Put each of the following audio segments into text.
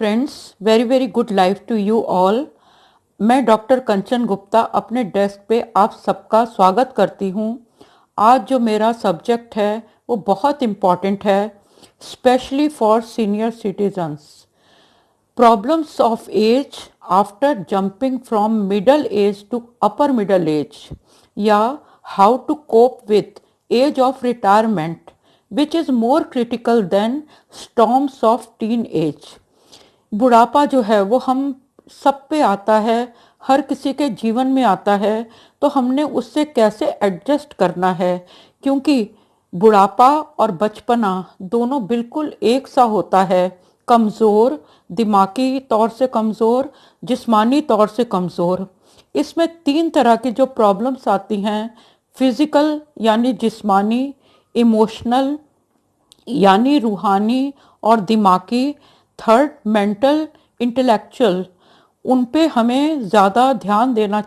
Friends, very very good life to you all. मैं doctor Kanchan Gupta अपने desk पे आप सबका स्वागत करती हूँ। आज जो मेरा सब्जेक्ट है वो बहुत इम्पॉर्टेंट है, specially for senior citizens. Problems of age after jumping from middle age to upper middle age, या how to cope with age of retirement which is more critical than storms of teen age. बुढ़ापा जो है वो हम सब पे आता है, हर किसी के जीवन में आता है, तो हमने उससे कैसे एडजस्ट करना है, क्योंकि बुढ़ापा और बचपना दोनों बिल्कुल एक सा होता है। कमज़ोर, दिमागी तौर से कमज़ोर, जिस्मानी तौर से कमज़ोर। इसमें 3 तरह की जो प्रॉब्लम्स आती हैं, फिज़िकल यानी जिस्मानी, इमोशनल यानी रूहानी, और दिमागी, थर्ड मेंटल इंटेलेक्चुअल। उन पे हमें ज़्यादा ध्यान देना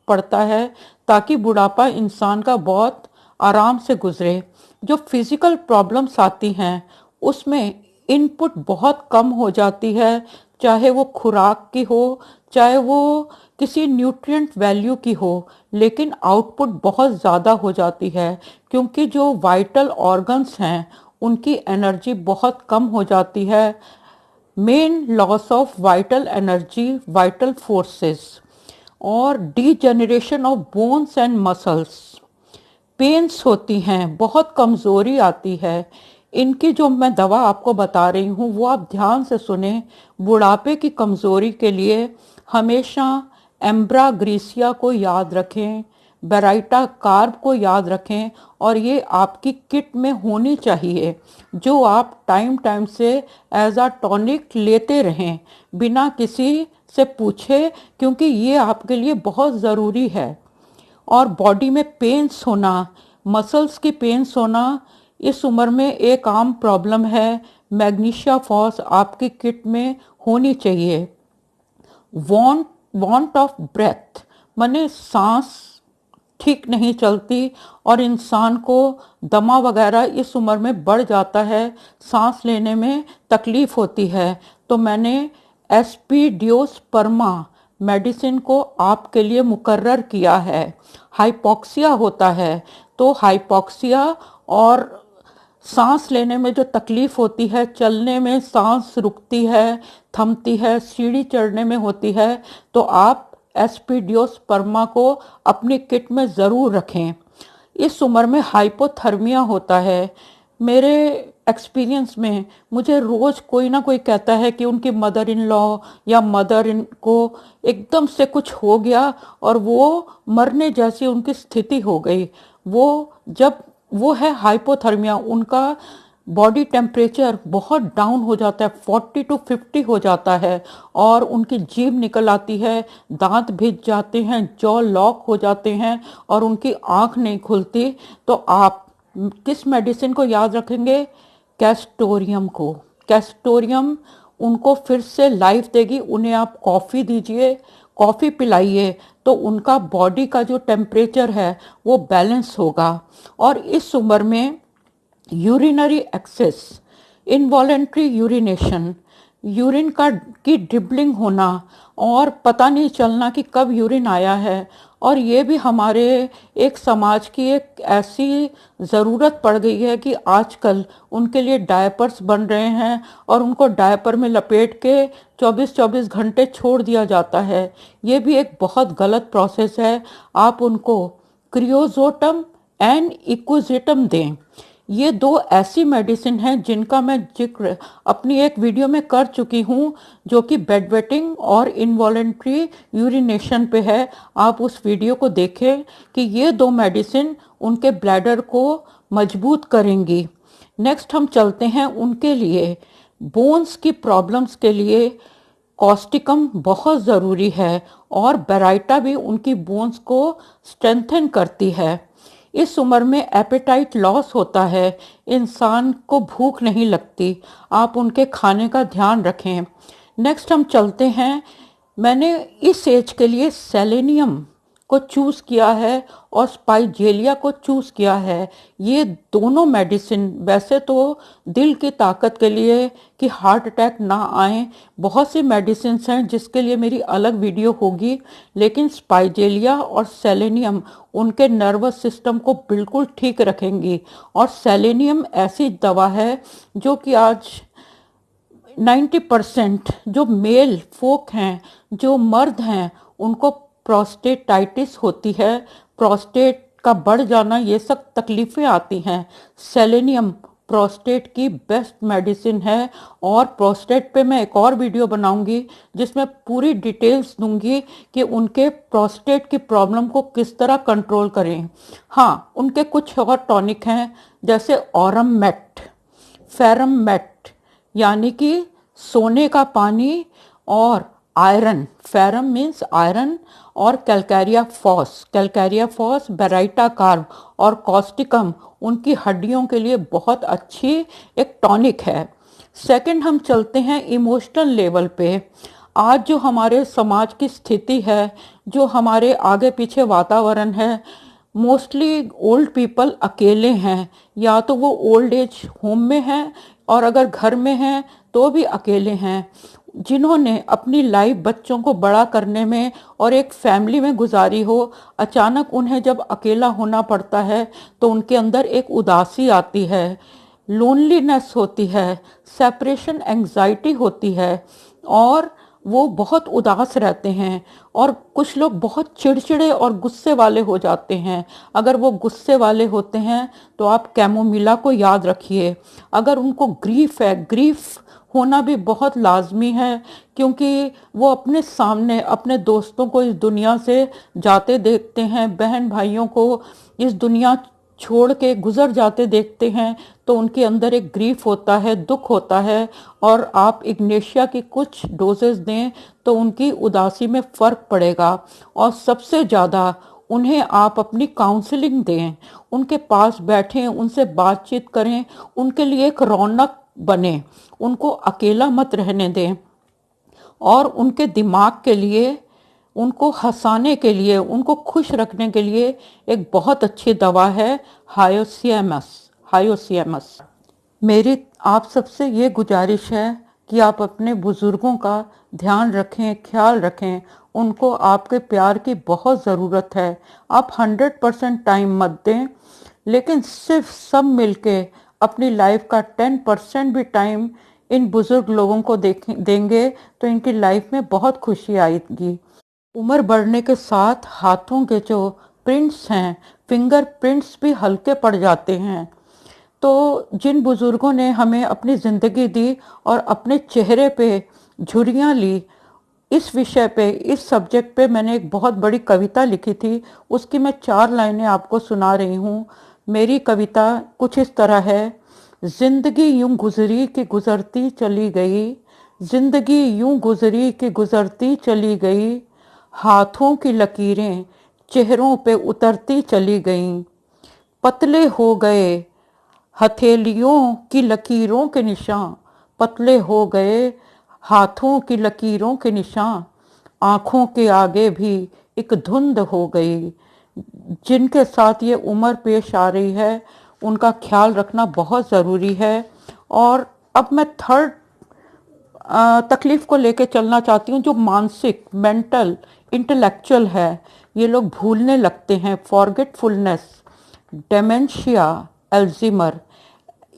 पड़ता है ताकि बुढ़ापा इंसान का बहुत आराम से गुजरे। जो फिज़िकल प्रॉब्लम्स आती हैं उसमें इनपुट बहुत कम हो जाती है, चाहे वो खुराक की हो, चाहे वो किसी न्यूट्रिएंट वैल्यू की हो, लेकिन आउटपुट बहुत ज़्यादा हो जाती है, क्योंकि जो वाइटल ऑर्गन्स हैं उनकी एनर्जी बहुत कम हो जाती है। Main loss of vital energy, vital forces, और degeneration of bones and muscles. Pains होती हैं, बहुत कमज़ोरी आती है। इनकी जो मैं दवा आपको बता रही हूँ वो आप ध्यान से सुने। बुढ़ापे की कमज़ोरी के लिए हमेशा एम्ब्रा ग्रीसिया को याद रखें, बेराइटा कार्ब को याद रखें, और ये आपकी किट में होनी चाहिए, जो आप टाइम टाइम से एज अ टॉनिक लेते रहें बिना किसी से पूछे, क्योंकि ये आपके लिए बहुत ज़रूरी है। और बॉडी में पेन्स होना, मसल्स की पेन्स होना इस उम्र में एक आम प्रॉब्लम है। मैग्नीशिया फॉस आपकी किट में होनी चाहिए। वांट ऑफ ब्रेथ, माने सांस ठीक नहीं चलती और इंसान को दमा वगैरह इस उम्र में बढ़ जाता है, सांस लेने में तकलीफ होती है। तो मैंने एस्पिडियोस्पर्मा मेडिसिन को आपके लिए मुकर्रर किया है। हाइपोक्सिया होता है, तो हाइपोक्सिया और सांस लेने में जो तकलीफ होती है, चलने में सांस रुकती है, थमती है, सीढ़ी चढ़ने में होती है, तो आप एस्पिडियोस्पर्मा को अपनी किट में ज़रूर रखें। इस उम्र में हाइपोथर्मिया होता है। मेरे एक्सपीरियंस में मुझे रोज़ कोई ना कोई कहता है कि उनकी मदर इन लॉ या मदर इन को एकदम से कुछ हो गया और वो मरने जैसी उनकी स्थिति हो गई। वो है हाइपोथर्मिया, उनका बॉडी टेम्परेचर बहुत डाउन हो जाता है, 40 to 50 हो जाता है, और उनकी जीभ निकल आती है, दांत भिज जाते हैं, जॉ लॉक हो जाते हैं, और उनकी आंख नहीं खुलती। तो आप किस मेडिसिन को याद रखेंगे? कैस्टोरियम को। कैस्टोरियम उनको फिर से लाइफ देगी। उन्हें आप कॉफ़ी दीजिए, कॉफ़ी पिलाइए, तो उनका बॉडी का जो टेम्परेचर है वो बैलेंस होगा। और इस उम्र में urinary excess, involuntary urination, urine की ड्रिबलिंग होना और पता नहीं चलना कि कब यूरिन आया है, और ये भी हमारे एक समाज की एक ऐसी ज़रूरत पड़ गई है कि आजकल उनके लिए डायपर्स बन रहे हैं और उनको डायपर में लपेट के 24-24 घंटे छोड़ दिया जाता है। ये भी एक बहुत गलत प्रोसेस है। आप उनको क्रियोजोटम एंड इक्विजिटम दें। ये 2 ऐसी मेडिसिन हैं जिनका मैं जिक्र अपनी एक वीडियो में कर चुकी हूँ, जो कि बेड वेटिंग और इनवॉलेंट्री यूरिनेशन पे है। आप उस वीडियो को देखें कि ये 2 मेडिसिन उनके ब्लैडर को मजबूत करेंगी। नेक्स्ट हम चलते हैं उनके लिए बोन्स की प्रॉब्लम्स के लिए। कॉस्टिकम बहुत ज़रूरी है, और बेराइटा भी उनकी बोन्स को स्ट्रेंथन करती है। इस उम्र में एपेटाइट लॉस होता है, इंसान को भूख नहीं लगती। आप उनके खाने का ध्यान रखें। नेक्स्ट हम चलते हैं, मैंने इस एज के लिए सेलेनियम को चूज़ किया है और स्पाइजेलिया को चूज़ किया है। ये दोनों मेडिसिन वैसे तो दिल की ताकत के लिए कि हार्ट अटैक ना आए, बहुत सी मेडिसिन हैं जिसके लिए मेरी अलग वीडियो होगी, लेकिन स्पाइजेलिया और सेलेनियम उनके नर्वस सिस्टम को बिल्कुल ठीक रखेंगी। और सेलेनियम ऐसी दवा है जो कि आज 90% जो मेल फोक हैं, जो मर्द हैं, उनको प्रोस्टेटाइटिस होती है, प्रोस्टेट का बढ़ जाना, ये सब तकलीफ़ें आती हैं। सेलेनियम प्रोस्टेट की बेस्ट मेडिसिन है। और प्रोस्टेट पे मैं एक और वीडियो बनाऊंगी जिसमें पूरी डिटेल्स दूंगी कि उनके प्रोस्टेट की प्रॉब्लम को किस तरह कंट्रोल करें। हाँ, उनके कुछ और टॉनिक हैं जैसे ऑरम मेट, फेरम मेट यानी कि सोने का पानी, और आयरन, फेरम मीन्स आयरन, और कैलकैरिया फॉस, बेराइटा कार्ब और कॉस्टिकम उनकी हड्डियों के लिए बहुत अच्छी एक टॉनिक है। सेकंड, हम चलते हैं इमोशनल लेवल पे। आज जो हमारे समाज की स्थिति है, जो हमारे आगे पीछे वातावरण है, मोस्टली ओल्ड पीपल अकेले हैं, या तो वो ओल्ड एज होम में हैं और अगर घर में हैं तो भी अकेले हैं। जिन्होंने अपनी लाइफ बच्चों को बड़ा करने में और एक फैमिली में गुजारी हो, अचानक उन्हें जब अकेला होना पड़ता है तो उनके अंदर एक उदासी आती है, लोनलीनेस होती है, सेपरेशन एंजाइटी होती है, और वो बहुत उदास रहते हैं। और कुछ लोग बहुत चिड़चिड़े और गुस्से वाले हो जाते हैं। अगर वो गुस्से वाले होते हैं तो आप कैमोमिला को याद रखिए। अगर उनको ग्रीफ है, ग्रीफ होना भी बहुत लाजमी है, क्योंकि वो अपने सामने अपने दोस्तों को इस दुनिया से जाते देखते हैं, बहन भाइयों को इस दुनिया छोड़ के गुजर जाते देखते हैं, तो उनके अंदर एक ग्रीफ होता है, दुख होता है। और आप इग्नेशिया की कुछ डोजेस दें तो उनकी उदासी में फ़र्क पड़ेगा। और सबसे ज़्यादा उन्हें आप अपनी काउंसलिंग दें, उनके पास बैठें, उनसे बातचीत करें, उनके लिए एक रौनक बने, उनको अकेला मत रहने दें। और उनके दिमाग के लिए, उनको हंसाने के लिए, उनको खुश रखने के लिए एक बहुत अच्छी दवा है हायोसियमस। मेरी आप सबसे ये गुजारिश है कि आप अपने बुज़ुर्गों का ध्यान रखें, ख्याल रखें। उनको आपके प्यार की बहुत ज़रूरत है। आप 100% टाइम मत दें, लेकिन सिर्फ सब मिलके अपनी लाइफ का 10% भी टाइम इन बुज़ुर्ग लोगों को देंगे तो इनकी लाइफ में बहुत खुशी आएगी। उम्र बढ़ने के साथ हाथों के जो प्रिंट्स हैं, फिंगर प्रिंट्स भी हल्के पड़ जाते हैं। तो जिन बुज़ुर्गों ने हमें अपनी ज़िंदगी दी और अपने चेहरे पे झुर्रियाँ ली, इस विषय पे, इस सब्जेक्ट पे मैंने एक बहुत बड़ी कविता लिखी थी। उसकी मैं 4 लाइनें आपको सुना रही हूँ। मेरी कविता कुछ इस तरह है। जिंदगी यूं गुजरी कि गुजरती चली गई, जिंदगी यूं गुजरी कि गुजरती चली गई, हाथों की लकीरें चेहरों पे उतरती चली गईं, पतले हो गए हथेलियों की लकीरों के निशान, पतले हो गए हाथों की लकीरों के निशान, आँखों के आगे भी एक धुंध हो गई। जिनके साथ ये उम्र पेश आ रही है उनका ख्याल रखना बहुत ज़रूरी है। और अब मैं थर्ड तकलीफ़ को लेके चलना चाहती हूँ, जो मानसिक, मेंटल, इंटेलेक्चुअल है। ये लोग भूलने लगते हैं, फॉरगेटफुलनेस, डेमेंशिया, अल्जीमर।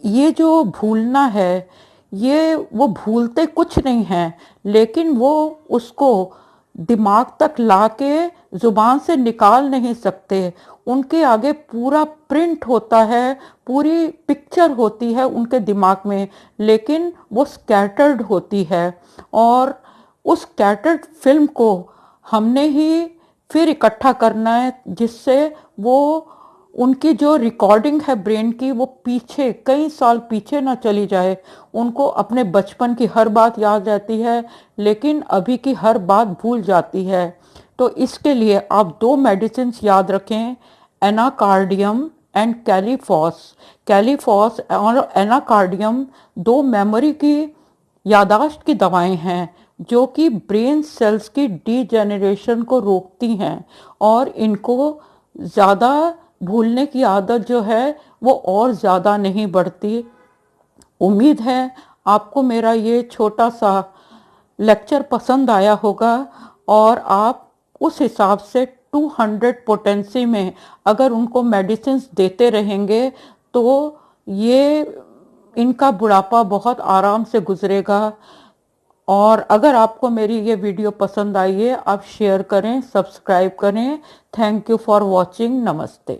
ये जो भूलना है, ये वो भूलते कुछ नहीं हैं, लेकिन वो उसको दिमाग तक लाके ज़ुबान से निकाल नहीं सकते। उनके आगे पूरा प्रिंट होता है, पूरी पिक्चर होती है उनके दिमाग में, लेकिन वो स्कैटर्ड होती है। और उस स्कैटर्ड फिल्म को हमने ही फिर इकट्ठा करना है, जिससे वो उनकी जो रिकॉर्डिंग है ब्रेन की, वो पीछे कई साल पीछे ना चली जाए। उनको अपने बचपन की हर बात याद रहती है, लेकिन अभी की हर बात भूल जाती है। तो इसके लिए आप 2 मेडिसिन याद रखें, एनाकार्डियम एंड कैलीफॉस। और एनाकार्डियम 2 मेमोरी की, यादाश्त की दवाएं हैं। जो कि ब्रेन सेल्स की डीजेनरेशन को रोकती हैं और इनको ज़्यादा भूलने की आदत जो है वो और ज़्यादा नहीं बढ़ती। उम्मीद है आपको मेरा ये छोटा सा लेक्चर पसंद आया होगा और आप उस हिसाब से 200 पोटेंसी में अगर उनको मेडिसिन देते रहेंगे तो ये इनका बुढ़ापा बहुत आराम से गुजरेगा। और अगर आपको मेरी ये वीडियो पसंद आई है आप शेयर करें, सब्सक्राइब करें। Thank you for watching. नमस्ते।